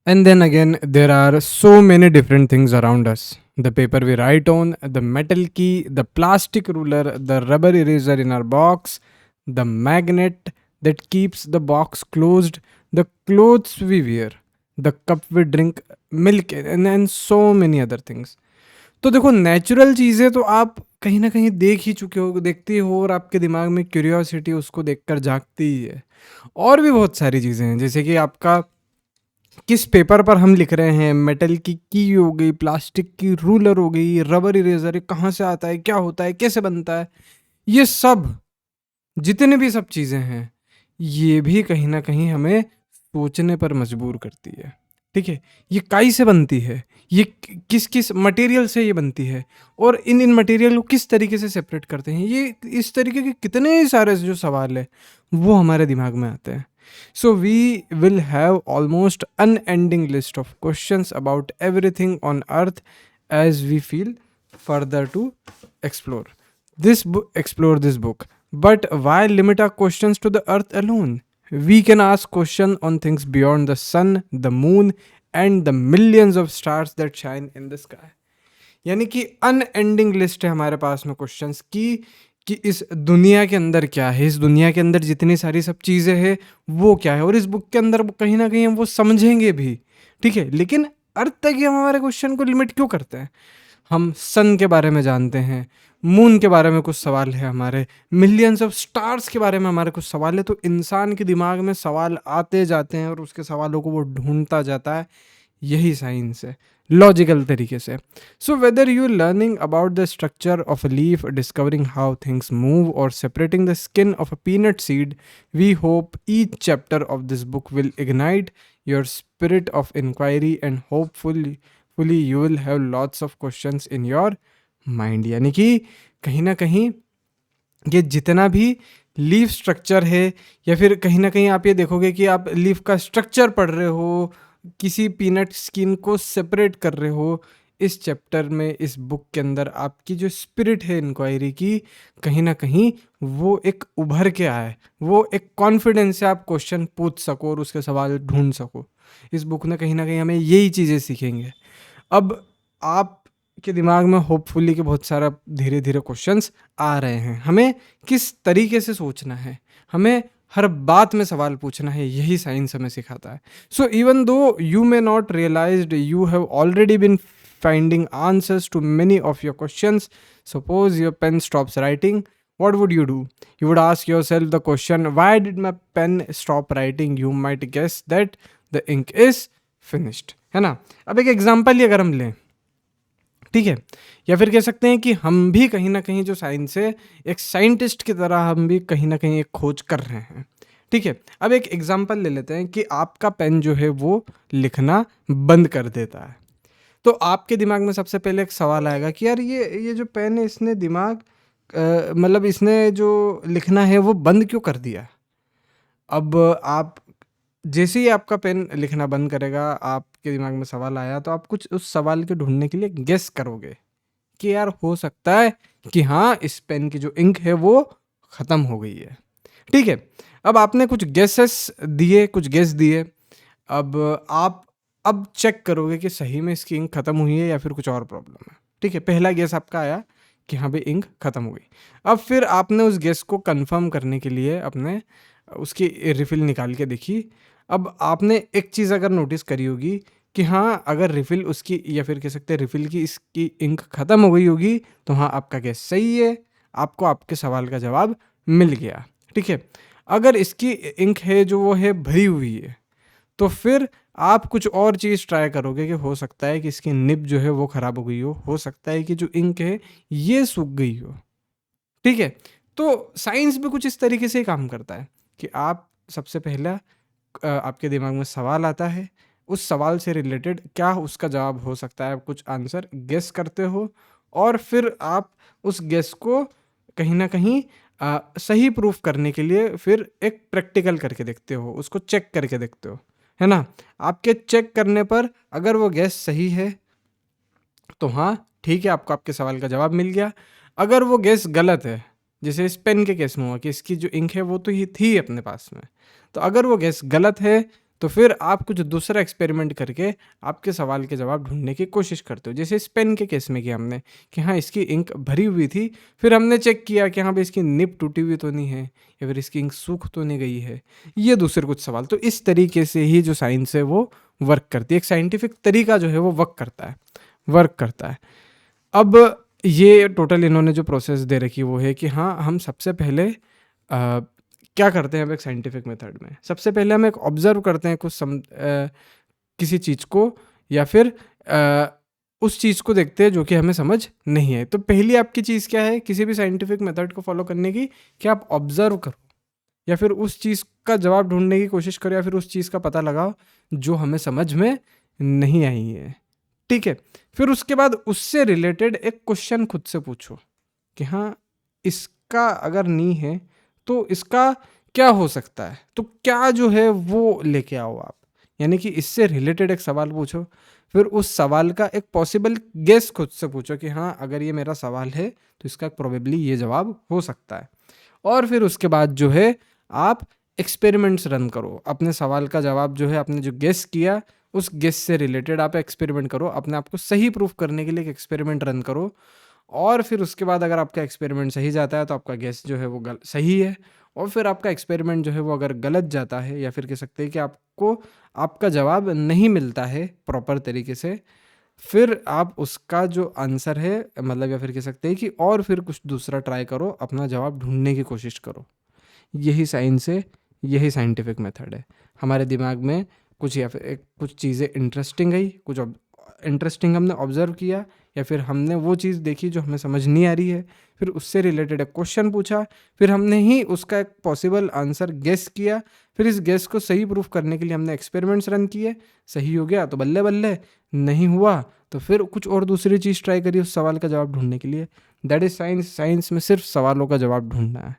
And then again, there are so many different things around us. The paper we write on, the metal key, the plastic ruler, the rubber eraser in our box, the magnet that keeps the box closed, the clothes we wear, the cup we drink milk in, and so many other things. तो देखो natural चीज़ें तो आप कहीं न कहीं देख ही चुके हो, देखते ही हो और आपके दिमाग में क्यूरियोसिटी उसको देखकर जागती ही है। और भी बहुत सारी चीज़ें हैं जैसे कि आपका किस पेपर पर हम लिख रहे हैं, मेटल की हो गई, प्लास्टिक की रूलर हो गई, रबर इरेज़र ये कहाँ से आता है, क्या होता है, कैसे बनता है? ये सब, जितने भी सब चीज़ें हैं, ये भी कहीं न कहीं हमें सोचने पर मजबूर करती है। ठीक है? ये काई से बनती है? ये किस-किस मटेरियल से ये बनती है? और इन मटेरियल को किस तरीके से सेपरेट करते हैं? ये इस तरीके के कितने सारे जो सवाल हैं, वो हमारे दिमाग में आते हैं। So we will have almost unending list of questions about everything on earth as we feel further to explore. Explore this book. But why limit our questions to the earth alone? We can ask questions on things beyond the sun, the moon, and the millions of stars that shine in the sky. यानी कि unending list है हमारे पास में questions की कि इस दुनिया के अंदर क्या है, इस दुनिया के अंदर जितनी सारी सब चीज़ें हैं वो क्या है, और इस बुक के अंदर वो कहीं ना कहीं हम वो समझेंगे भी। ठीक है, लेकिन अर्थ तक ही हम हमारे क्वेश्चन को लिमिट क्यों करते हैं? हम सन के बारे में जानते हैं, मून के बारे में कुछ सवाल है हमारे, मिलियंस ऑफ स्टार्स के बारे में हमारे कुछ सवाल है। तो इंसान के दिमाग में सवाल आते जाते हैं और उसके सवालों को वो ढूंढता जाता है। यही साइंस है, लॉजिकल तरीके से। So whether you learning about the structure of a leaf, discovering how things move, और separating the skin of a peanut seed, we hope each chapter of this book will ignite your spirit of inquiry and hopefully you will have lots of questions in your mind. यानी कि कहीं ना कहीं ये जितना भी leaf structure है, या फिर कहीं ना कहीं आप ये देखोगे कि आप लीफ का स्ट्रक्चर पढ़ रहे हो, किसी पीनट स्किन को सेपरेट कर रहे हो, इस चैप्टर में, इस बुक के अंदर आपकी जो स्पिरिट है इंक्वायरी की, कहीं ना कहीं वो एक उभर के आए, वो एक कॉन्फिडेंस से आप क्वेश्चन पूछ सको और उसके सवाल ढूंढ सको। इस बुक ने कहीं ना कहीं हमें यही चीज़ें सीखेंगे। अब आपके दिमाग में होपफुली के बहुत सारा धीरे धीरे क्वेश्चंस आ रहे हैं। हमें किस तरीके से सोचना है, हमें हर बात में सवाल पूछना है, यही साइंस हमें सिखाता है। So even though you may not realized, you have already been finding answers to many of your questions. Suppose your pen stops writing, what would you do? You would ask yourself the question, why did my pen stop writing? You might guess that the ink is finished, है ना? अब एक example ही अगर हम लें, ठीक है, या फिर कह सकते हैं कि हम भी कहीं ना कहीं जो साइंस है, एक साइंटिस्ट की तरह हम भी कहीं ना कहीं एक खोज कर रहे हैं। ठीक है, अब एक एग्जांपल ले लेते हैं कि आपका पेन जो है वो लिखना बंद कर देता है। तो आपके दिमाग में सबसे पहले एक सवाल आएगा कि यार ये जो पेन है, इसने दिमाग मतलब इसने जो लिखना है वो बंद क्यों कर दिया? अब आप जैसे ही आपका पेन लिखना बंद करेगा, आपके दिमाग में सवाल आया, तो आप कुछ उस सवाल के ढूंढने के लिए गेस करोगे कि यार हो सकता है कि हाँ, इस पेन की जो इंक है वो ख़त्म हो गई है। ठीक है, अब आपने कुछ गेसेस दिए, कुछ गेस दिए। अब आप चेक करोगे कि सही में इसकी इंक ख़त्म हुई है या फिर कुछ और प्रॉब्लम है। ठीक है, पहला गेस आपका आया कि हाँ भाई, इंक ख़त्म हो गई। अब फिर आपने उस गेस को कंफर्म करने के लिए अपने उसकी रिफ़िल निकाल के देखी। अब आपने एक चीज़ अगर नोटिस करी होगी कि हाँ, अगर रिफ़िल उसकी, या फिर कह सकते हैं रिफ़िल की इसकी इंक ख़त्म हो गई होगी, तो हाँ, आपका गेस सही है, आपको आपके सवाल का जवाब मिल गया। ठीक है, अगर इसकी इंक है जो वो है भरी हुई है, तो फिर आप कुछ और चीज़ ट्राई करोगे कि हो सकता है कि इसकी निब जो है वो ख़राब हो गई हो सकता है कि जो इंक है ये सूख गई हो। ठीक है, तो साइंस भी कुछ इस तरीके से ही काम करता है कि आप सबसे पहला आपके दिमाग में सवाल आता है, उस सवाल से रिलेटेड क्या उसका जवाब हो सकता है, आप कुछ आंसर गेस करते हो, और फिर आप उस गेस को कहीं ना कहीं सही प्रूफ करने के लिए फिर एक प्रैक्टिकल करके देखते हो, उसको चेक करके देखते हो, है ना? आपके चेक करने पर अगर वो गेस सही है, तो हाँ, ठीक है, आपको आपके सवाल का जवाब मिल गया। अगर वो गेस गलत है, जैसे इस पेन के केस में हुआ कि इसकी जो इंक है वो तो ही थी अपने पास में, तो अगर वो गेस गलत है, तो फिर आप कुछ दूसरा एक्सपेरिमेंट करके आपके सवाल के जवाब ढूँढने की कोशिश करते हो। जैसे इस पेन के केस में किया हमने कि हाँ, इसकी इंक भरी हुई थी, फिर हमने चेक किया कि हाँ भाई, इसकी निब टूटी हुई तो नहीं है या फिर इसकी इंक सूख तो नहीं गई है। ये दूसरे कुछ सवाल। तो इस तरीके से ही जो साइंस है वो वर्क करती है। एक साइंटिफिक तरीका जो है वो वर्क करता है। अब ये टोटल इन्होंने जो प्रोसेस दे रखी है वो है कि हाँ, हम सबसे पहले क्या करते हैं अब एक साइंटिफिक मेथड में, सबसे पहले हम एक ऑब्जर्व करते हैं किसी चीज़ को, या फिर उस चीज़ को देखते हैं जो कि हमें समझ नहीं है। तो पहली आपकी चीज़ क्या है किसी भी साइंटिफिक मेथड को फॉलो करने की, कि आप ऑब्जर्व करो या फिर उस चीज़ का जवाब ढूंढने की कोशिश करो या फिर उस चीज़ का पता लगाओ जो हमें समझ में नहीं आई है। ठीक है, फिर उसके बाद उससे रिलेटेड एक क्वेश्चन खुद से पूछो कि हाँ, इसका अगर नहीं है तो इसका क्या हो सकता है, तो क्या जो है वो लेके आओ आप। यानी कि इससे रिलेटेड एक सवाल पूछो, फिर उस सवाल का एक पॉसिबल गेस खुद से पूछो कि हाँ, अगर ये मेरा सवाल है तो इसका प्रोबेबली ये जवाब हो सकता है। और फिर उसके बाद जो है आप एक्सपेरिमेंट्स रन करो। अपने सवाल का जवाब जो है आपने जो गेस किया उस गेस से रिलेटेड आप एक्सपेरिमेंट करो, अपने आप को सही प्रूफ करने के लिए एक एक्सपेरिमेंट रन करो। और फिर उसके बाद अगर आपका एक्सपेरिमेंट सही जाता है तो आपका गेस जो है वो सही है। और फिर आपका एक्सपेरिमेंट जो है वो अगर गलत जाता है, या फिर कह सकते हैं कि आपको आपका जवाब नहीं मिलता है प्रॉपर तरीके से, फिर आप उसका जो आंसर है, मतलब या फिर कह सकते हैं कि और फिर कुछ दूसरा ट्राई करो, अपना जवाब ढूंढने की कोशिश करो। यही साइंस है, यही साइंटिफिक मेथड है। हमारे दिमाग में कुछ या फिर कुछ चीज़ें इंटरेस्टिंग आई, कुछ इंटरेस्टिंग हमने ऑब्जर्व किया, या फिर हमने वो चीज़ देखी जो हमें समझ नहीं आ रही है, फिर उससे रिलेटेड एक क्वेश्चन पूछा, फिर हमने ही उसका एक पॉसिबल आंसर गेस किया, फिर इस गेस को सही प्रूफ करने के लिए हमने एक्सपेरिमेंट्स रन किए। सही हो गया तो बल्ले बल्ले, नहीं हुआ तो फिर कुछ और दूसरी चीज़ ट्राई करिए उस सवाल का जवाब ढूंढने के लिए। That is science. साइंस में सिर्फ सवालों का जवाब ढूंढना है।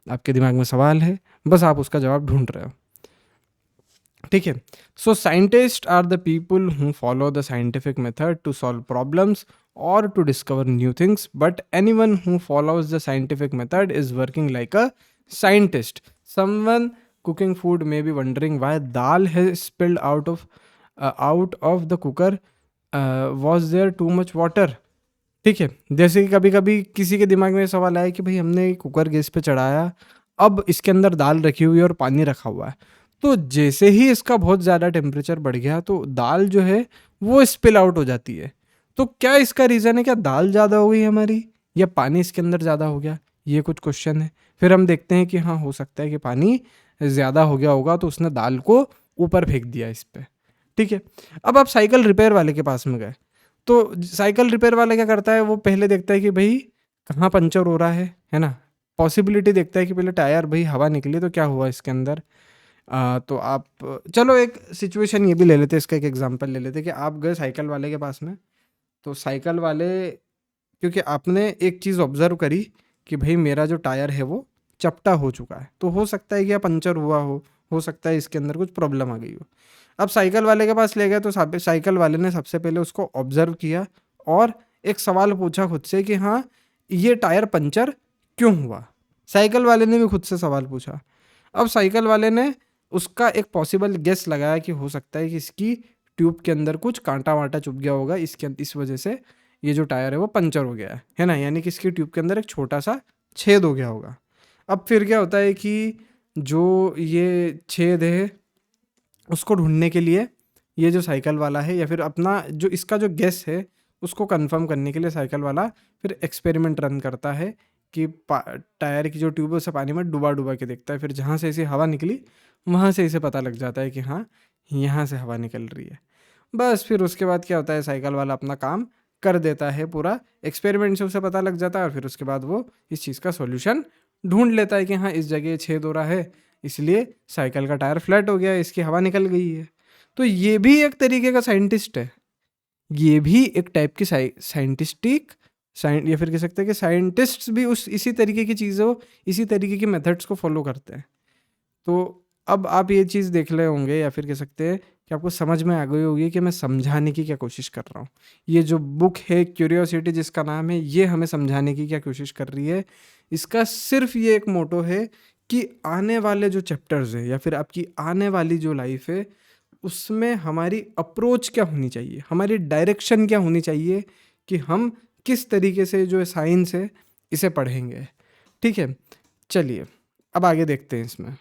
आपके दिमाग में सवाल है, बस आप उसका जवाब ढूंढ रहे हो। ठीक है, so scientist are the people who follow the scientific method to solve problems और to discover new things, but anyone who follows the scientific method is working like a scientist. Someone cooking food may be wondering why dal has spilled out of the cooker. Was there too much water? ठीक है, जैसे कि कभी कभी किसी के दिमाग में सवाल आया कि भाई हमने कुकर गैस पे चढ़ाया, अब इसके अंदर दाल रखी हुई है और पानी रखा हुआ है, तो जैसे ही इसका बहुत ज़्यादा टेम्परेचर बढ़ गया तो दाल जो है वो स्पिल आउट हो जाती है। तो क्या इसका रीज़न है, क्या दाल ज़्यादा हो गई हमारी, या पानी इसके अंदर ज़्यादा हो गया? ये कुछ क्वेश्चन है। फिर हम देखते हैं कि हाँ, हो सकता है कि पानी ज़्यादा हो गया होगा तो उसने दाल को ऊपर फेंक दिया इस पर। ठीक है, अब आप साइकिल रिपेयर वाले के पास में गए, तो साइकिल रिपेयर वाला क्या करता है, वो पहले देखता है कि भाई कहाँ पंचर हो रहा है ना। पॉसिबिलिटी देखता है कि पहले टायर भाई हवा निकली तो क्या हुआ इसके अंदर। तो आप चलो एक सिचुएशन ये भी ले लेते हैं, इसका एक एग्जांपल ले लेते हैं कि आप गए साइकिल वाले के पास में, तो साइकिल वाले, क्योंकि आपने एक चीज़ ऑब्जर्व करी कि भाई मेरा जो टायर है वो चपटा हो चुका है, तो हो सकता है कि पंचर हुआ हो सकता है इसके अंदर कुछ प्रॉब्लम आ गई हो। अब साइकिल वाले के पास ले गए तो साइकिल वाले ने सबसे पहले उसको ऑब्जर्व किया और एक सवाल पूछा खुद से कि हाँ, ये टायर पंचर क्यों हुआ। साइकिल वाले ने भी खुद से सवाल पूछा। अब साइकिल वाले ने उसका एक पॉसिबल गेस लगाया कि हो सकता है कि इसकी ट्यूब के अंदर कुछ कांटा वाटा चुभ गया होगा, इस वजह से ये जो टायर है वो पंचर हो गया है ना। यानी कि इसकी ट्यूब के अंदर एक छोटा सा छेद हो गया होगा। अब फिर क्या होता है कि जो ये छेद है उसको ढूंढने के लिए ये जो साइकिल वाला है, या फिर अपना जो इसका जो गेस है उसको कंफर्म करने के लिए साइकिल वाला फिर एक्सपेरिमेंट रन करता है कि टायर की जो ट्यूब है उसे पानी में डुबा डुबा के देखता है। फिर जहाँ से इसे हवा निकली वहाँ से इसे पता लग जाता है कि हाँ, यहाँ से हवा निकल रही है। बस फिर उसके बाद क्या होता है, साइकिल वाला अपना काम कर देता है, पूरा एक्सपेरिमेंट से उसे पता लग जाता है और फिर उसके बाद वो इस चीज़ का सॉल्यूशन ढूंढ लेता है कि हाँ, इस जगह छेद हो रहा है, इसलिए साइकिल का टायर फ्लैट हो गया है, इसकी हवा निकल गई है। तो ये भी एक तरीके का साइंटिस्ट है, ये भी एक टाइप की साइंटिस्टिक या फिर कह सकते हैं कि साइंटिस्ट्स भी इसी तरीके की चीज़ों, इसी तरीके की मेथड्स को फॉलो करते हैं। तो अब आप ये चीज़ देख रहे होंगे या फिर कह सकते हैं कि आपको समझ में आ गई होगी कि मैं समझाने की क्या कोशिश कर रहा हूँ। ये जो बुक है क्यूरियोसिटी जिसका नाम है, ये हमें समझाने की क्या कोशिश कर रही है। इसका सिर्फ ये एक मोटो है कि आने वाले जो चैप्टर्स है या फिर आपकी आने वाली जो लाइफ है उसमें हमारी अप्रोच क्या होनी चाहिए, हमारी डायरेक्शन क्या होनी चाहिए कि हम किस तरीके से जो साइंस है इसे पढ़ेंगे। ठीक है, चलिए अब आगे देखते हैं इसमें।